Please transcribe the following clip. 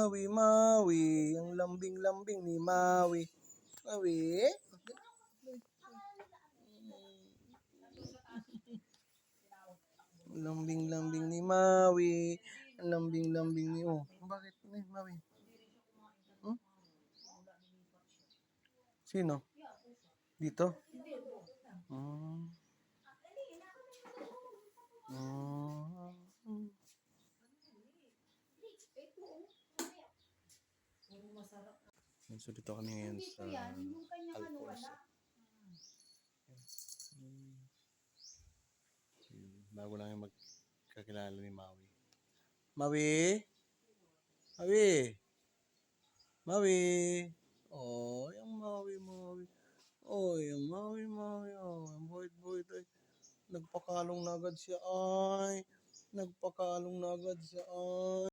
Maui, Maui, ang lambing-lambing ni Maui. Maui? Lambing-lambing ni Maui. Lambing-lambing ni... Oh, bakit ni Maui? Hmm? Sino? Dito? Hmm. Hmm. So dito kami ngayon sa Alfonso. Bago lang yung magkakilala ni Maui. Maui? Maui? Maui? Oh, yung Maui, Maui. Oh, yung Maui, Maui. Oh, yung buhit-buhit ay. Nagpakalong na agad siya ay. Nagpakalong na agad siya ay.